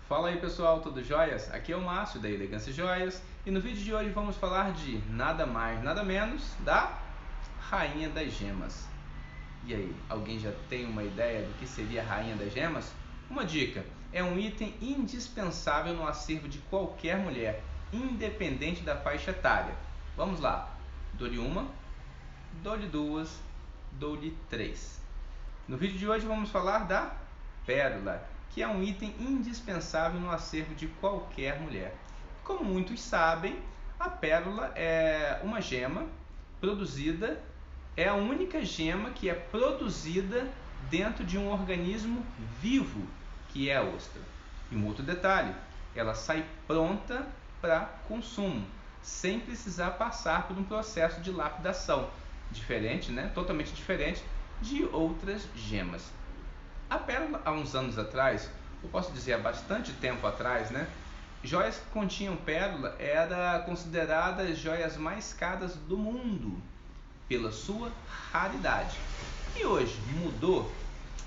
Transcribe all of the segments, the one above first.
Fala aí pessoal, tudo jóias? Aqui é o Márcio da Elegância Joias e no vídeo de hoje vamos falar de nada mais, nada menos da Rainha das Gemas. E aí, alguém já tem uma ideia do que seria a Rainha das Gemas? Uma dica, é um item indispensável no acervo de qualquer mulher, independente da faixa etária. Vamos lá, dou-lhe uma, dou-lhe duas, dou-lhe três. No vídeo de hoje vamos falar da pérola, que é um item indispensável no acervo de qualquer mulher. Como muitos sabem, a pérola é uma gema produzida, é a única gema que é produzida dentro de um organismo vivo, que é a ostra. E um outro detalhe, ela sai pronta para consumo, sem precisar passar por um processo de lapidação, diferente, né? Totalmente diferente de outras gemas. A pérola, há uns anos atrás, eu posso dizer há bastante tempo atrás, né? Joias que continham pérola eram consideradas joias mais caras do mundo, pela sua raridade. E hoje, mudou?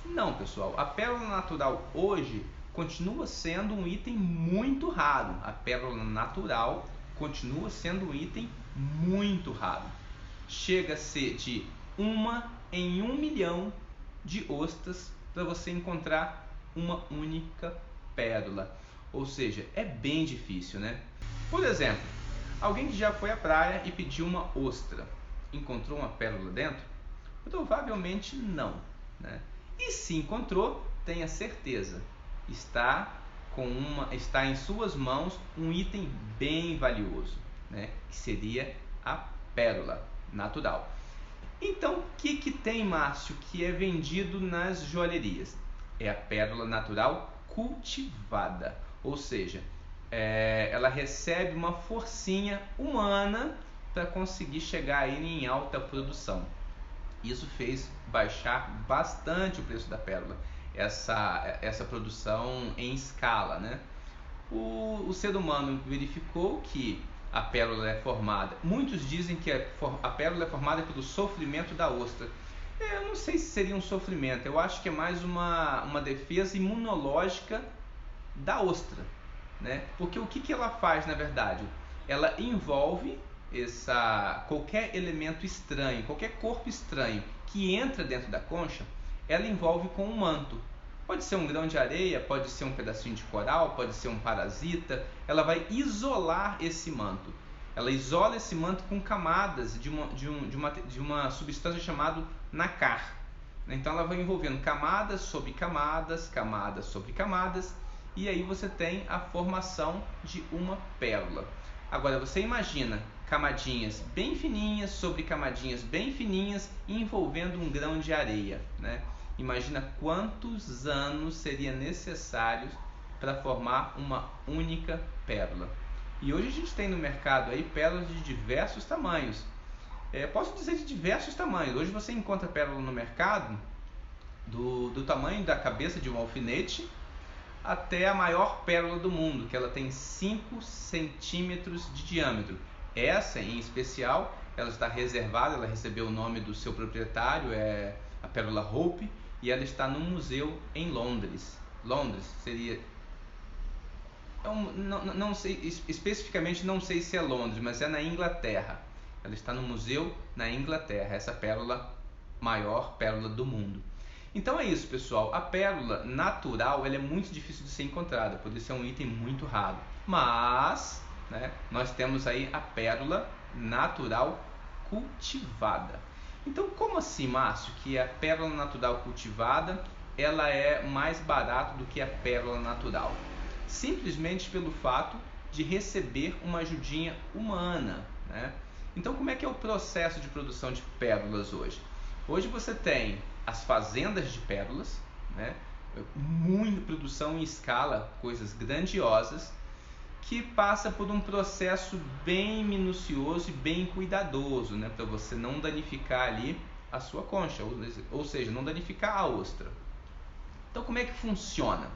Não, pessoal. A pérola natural hoje continua sendo um item muito raro. A pérola natural continua sendo um item muito raro. Chega a ser de uma em 1 milhão de ostras para você encontrar uma única pérola. Ou seja, é bem difícil, né? Por exemplo, alguém que já foi à praia e pediu uma ostra, encontrou uma pérola dentro? Provavelmente não, né? E se encontrou, tenha certeza, está em suas mãos um item bem valioso, né? Que seria a pérola natural. Então, o que tem, Márcio, que é vendido nas joalherias? É a pérola natural cultivada, ou seja, ela recebe uma forcinha humana para conseguir chegar aí em alta produção. Isso fez baixar bastante o preço da pérola, essa produção em escala, né? O ser humano verificou que a pérola é formada. Muitos dizem que a pérola é formada pelo sofrimento da ostra. Eu não sei se seria um sofrimento, eu acho que é mais uma defesa imunológica da ostra, né? Porque o que ela faz, na verdade? Ela envolve qualquer elemento estranho, qualquer corpo estranho que entra dentro da concha, ela envolve com um manto. Pode ser um grão de areia, pode ser um pedacinho de coral, pode ser um parasita. Ela vai isolar esse manto. Ela isola esse manto com camadas de uma substância chamada nácar. Então ela vai envolvendo camadas sobre camadas, camadas sobre camadas, e aí você tem a formação de uma pérola. Agora você imagina camadinhas bem fininhas sobre camadinhas bem fininhas envolvendo um grão de areia, né? Imagina quantos anos seria necessários para formar uma única pérola. E hoje a gente tem no mercado aí pérolas de diversos tamanhos. Posso dizer de diversos tamanhos. Hoje você encontra pérola no mercado do tamanho da cabeça de um alfinete até a maior pérola do mundo, que ela tem 5 centímetros de diâmetro. Essa em especial, ela está reservada, ela recebeu o nome do seu proprietário, é a pérola Hope, e ela está num museu em Londres. Londres seria... não sei, especificamente não sei se é Londres, mas é na Inglaterra. Ela está no museu na Inglaterra, essa pérola, maior pérola do mundo. Então é isso, pessoal. A pérola natural ela é muito difícil de ser encontrada, por isso é um item muito raro. Mas, né, nós temos aí a pérola natural cultivada. Então, como assim, Márcio, que a pérola natural cultivada ela é mais barata do que a pérola natural? Simplesmente pelo fato de receber uma ajudinha humana, né? Então, como é que é o processo de produção de pérolas hoje? Hoje você tem as fazendas de pérolas, né? Muita produção em escala, coisas grandiosas, que passa por um processo bem minucioso e bem cuidadoso, né? Para você não danificar ali a sua concha, ou seja, não danificar a ostra. Então, como é que funciona?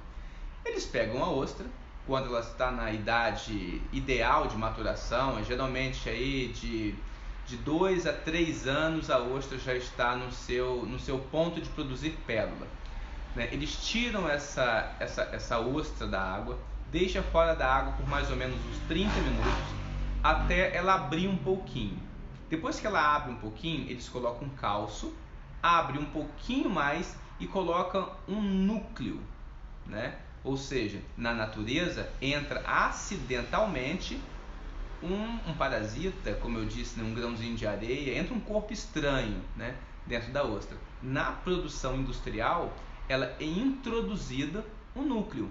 Eles pegam a ostra, quando ela está na idade ideal de maturação, geralmente aí de 2 a 3 anos a ostra já está no seu ponto de produzir pérola, né? Eles tiram essa ostra da água, deixa fora da água por mais ou menos uns 30 minutos, até ela abrir um pouquinho. Depois que ela abre um pouquinho, eles colocam um calço, abre um pouquinho mais e colocam um núcleo, né? Ou seja, na natureza entra acidentalmente um parasita, como eu disse, um grãozinho de areia, entra um corpo estranho, né, dentro da ostra. Na produção industrial, ela é introduzida um núcleo.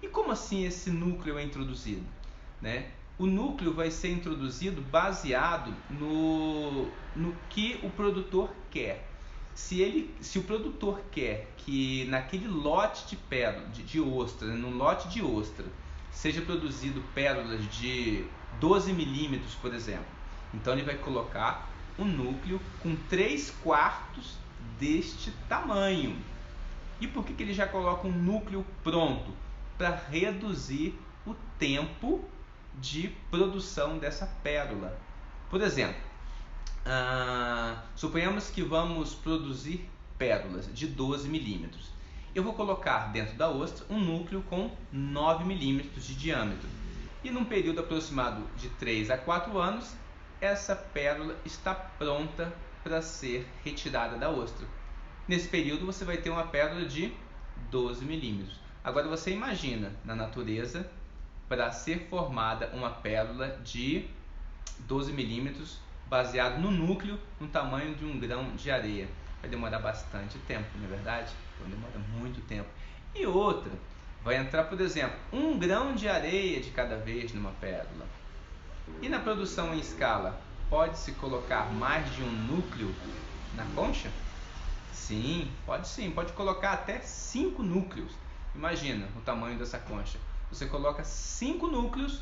E como assim esse núcleo é introduzido? Né? O núcleo vai ser introduzido baseado no que o produtor quer. Se o produtor quer que naquele lote de pérola, de ostra, num lote de ostra, seja produzido pérolas de 12 milímetros, por exemplo, então ele vai colocar um núcleo com 3/4 deste tamanho. E por que ele já coloca um núcleo pronto? Para reduzir o tempo de produção dessa pérola. Por exemplo, suponhamos que vamos produzir pérolas de 12 milímetros. Eu vou colocar dentro da ostra um núcleo com 9 milímetros de diâmetro. E num período aproximado de 3 a 4 anos, essa pérola está pronta para ser retirada da ostra. Nesse período você vai ter uma pérola de 12 milímetros. Agora você imagina na natureza, para ser formada uma pérola de 12 milímetros baseado no núcleo, no tamanho de um grão de areia. Vai demorar bastante tempo, não é verdade? Então demora muito tempo. E outra, vai entrar, por exemplo, 1 grão de areia de cada vez numa pérola. E na produção em escala, pode-se colocar mais de um núcleo na concha? Sim, pode colocar até 5 núcleos. Imagina o tamanho dessa concha. Você coloca 5 núcleos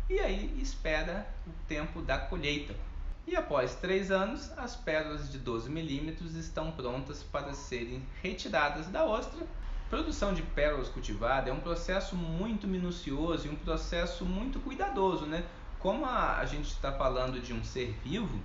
e aí espera o tempo da colheita. E após 3 anos, as pérolas de 12 milímetros estão prontas para serem retiradas da ostra. A produção de pérolas cultivada é um processo muito minucioso e um processo muito cuidadoso, né? Como a gente está falando de um ser vivo,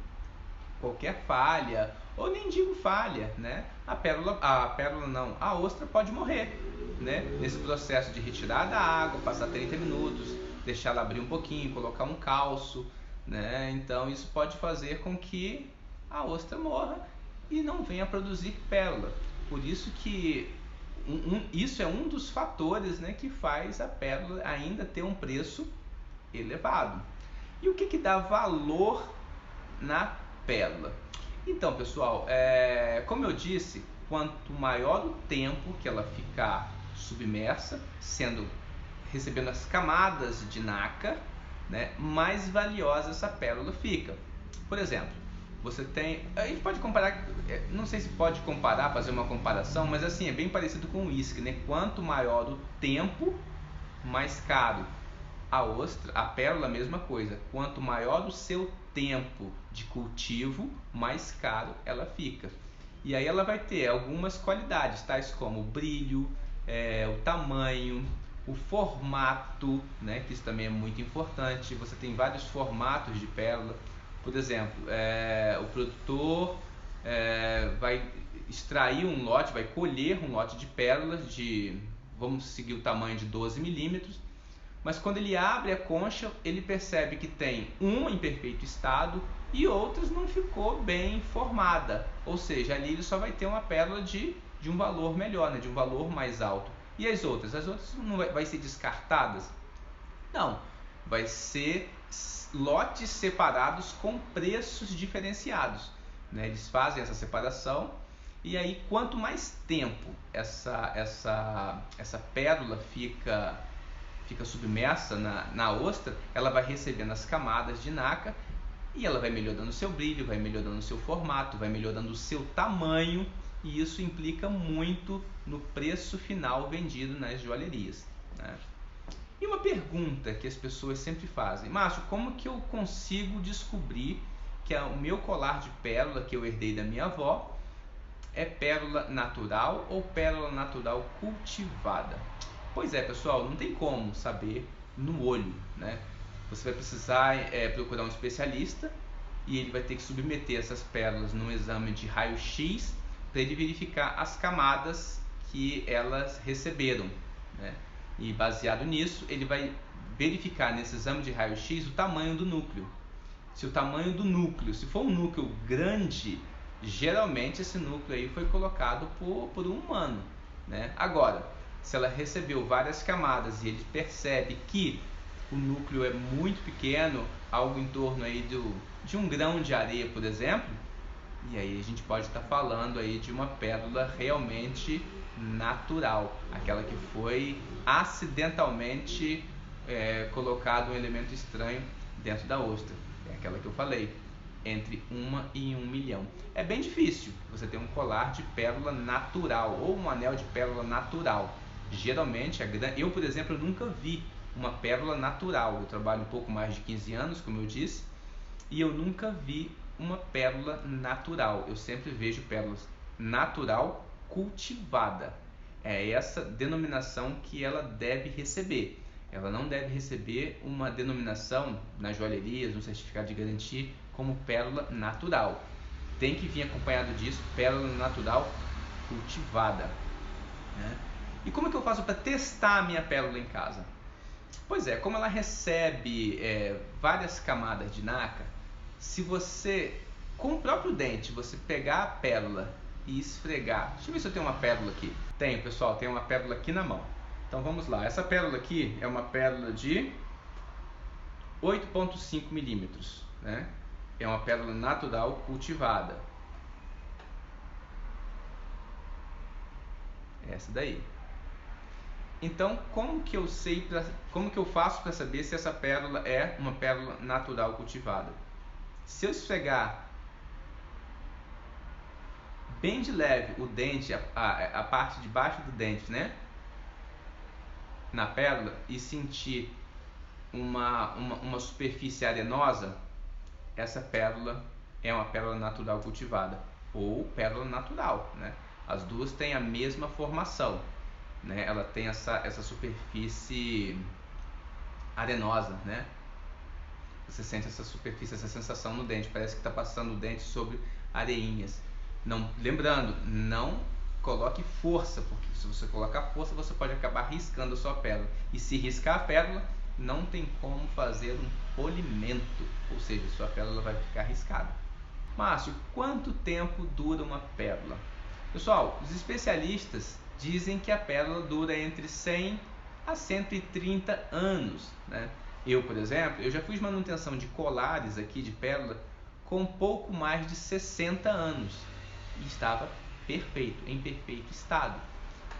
qualquer falha, ou nem digo falha, né? A ostra pode morrer, né? Nesse processo de retirar da água, passar 30 minutos, deixar ela abrir um pouquinho, colocar um calço, né? Então isso pode fazer com que a ostra morra e não venha a produzir pérola. Por isso que isso é um dos fatores, né, que faz a pérola ainda ter um preço elevado. E o que dá valor na pérola? Então, pessoal, como eu disse, quanto maior o tempo que ela ficar submersa, recebendo as camadas de nácar, né, mais valiosa essa pérola fica. Por exemplo, a gente pode comparar, não sei se pode comparar, fazer uma comparação, mas assim, é bem parecido com o uísque, né? Quanto maior o tempo, mais caro. A pérola, a mesma coisa. Quanto maior o seu tempo de cultivo, mais caro ela fica. E aí ela vai ter algumas qualidades, tais como o brilho, o tamanho, o formato, né, que isso também é muito importante. Você tem vários formatos de pérola. Por exemplo, o produtor vai extrair um lote, vai colher um lote de pérolas vamos seguir o tamanho de 12 milímetros, mas quando ele abre a concha, ele percebe que tem uma em perfeito estado e outras não ficou bem formada, ou seja, ali ele só vai ter uma pérola de um valor melhor, né, de um valor mais alto. E as outras não vai ser descartadas? Não, vai ser lotes separados com preços diferenciados, né? Eles fazem essa separação e aí quanto mais tempo essa pérola fica submersa na ostra, ela vai recebendo as camadas de nácar e ela vai melhorando o seu brilho, vai melhorando o seu formato, vai melhorando o seu tamanho, e isso implica muito no preço final vendido nas joalherias, né? E uma pergunta que as pessoas sempre fazem: Márcio, como que eu consigo descobrir que o meu colar de pérola que eu herdei da minha avó é pérola natural ou pérola natural cultivada? Pois é, pessoal, não tem como saber no olho, né? Você vai precisar procurar um especialista e ele vai ter que submeter essas pérolas num exame de raio-x para ele verificar as camadas que elas receberam, né? E baseado nisso, ele vai verificar nesse exame de raio-x o tamanho do núcleo. Se o tamanho do núcleo, se for um núcleo grande, geralmente esse núcleo aí foi colocado por um humano, né? Agora, se ela recebeu várias camadas e ele percebe que o núcleo é muito pequeno, algo em torno aí de um grão de areia, por exemplo, e aí a gente pode estar falando aí de uma pérola realmente natural, aquela que foi acidentalmente colocado um elemento estranho dentro da ostra. É aquela que eu falei, entre 1 e 1 milhão. É bem difícil você ter um colar de pérola natural ou um anel de pérola natural. Geralmente, eu, por exemplo, nunca vi uma pérola natural. Eu trabalho um pouco mais de 15 anos, como eu disse, e eu nunca vi uma pérola natural. Eu sempre vejo pérolas natural cultivada. É essa denominação que ela deve receber. Ela não deve receber uma denominação nas joalherias, no certificado de garantia, como pérola natural. Tem que vir acompanhado disso, pérola natural cultivada, né? E como é que eu faço para testar a minha pérola em casa? Pois é, como ela recebe várias camadas de nácar, se você, com o próprio dente, você pegar a pérola e esfregar... Deixa eu ver se eu tenho uma pérola aqui. Tenho, pessoal, tenho uma pérola aqui na mão. Então vamos lá, essa pérola aqui é uma pérola de 8,5 milímetros, né? É uma pérola natural cultivada. Essa daí. Então, como que eu faço para saber se essa pérola é uma pérola natural cultivada? Se eu esfregar bem de leve o dente, a parte de baixo do dente, né, na pérola, e sentir uma superfície arenosa, essa pérola é uma pérola natural cultivada ou pérola natural, né? As duas têm a mesma formação, né? Ela tem essa superfície arenosa, né? Você sente essa superfície, essa sensação no dente, parece que está passando o dente sobre areinhas. Não, lembrando, não coloque força, porque se você colocar força, você pode acabar riscando a sua pérola. E se riscar a pérola, não tem como fazer um polimento, ou seja, sua pérola vai ficar riscada. Márcio, quanto tempo dura uma pérola? Pessoal, os especialistas dizem que a pérola dura entre 100 a 130 anos, né? Eu, por exemplo, eu já fiz manutenção de colares aqui de pérola com pouco mais de 60 anos e estava perfeito, em perfeito estado,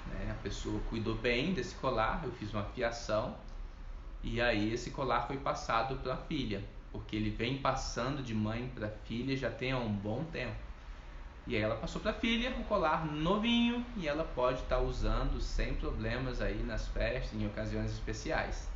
né? A pessoa cuidou bem desse colar, eu fiz uma fiação e aí esse colar foi passado para a filha, porque ele vem passando de mãe para filha já tem há um bom tempo. E aí ela passou para a filha um colar novinho e ela pode estar usando sem problemas aí nas festas, em ocasiões especiais.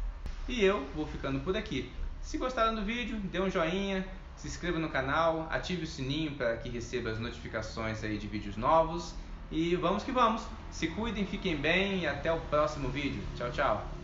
E eu vou ficando por aqui. Se gostaram do vídeo, dê um joinha, se inscreva no canal, ative o sininho para que receba as notificações aí de vídeos novos. E vamos que vamos. Se cuidem, fiquem bem e até o próximo vídeo. Tchau, tchau.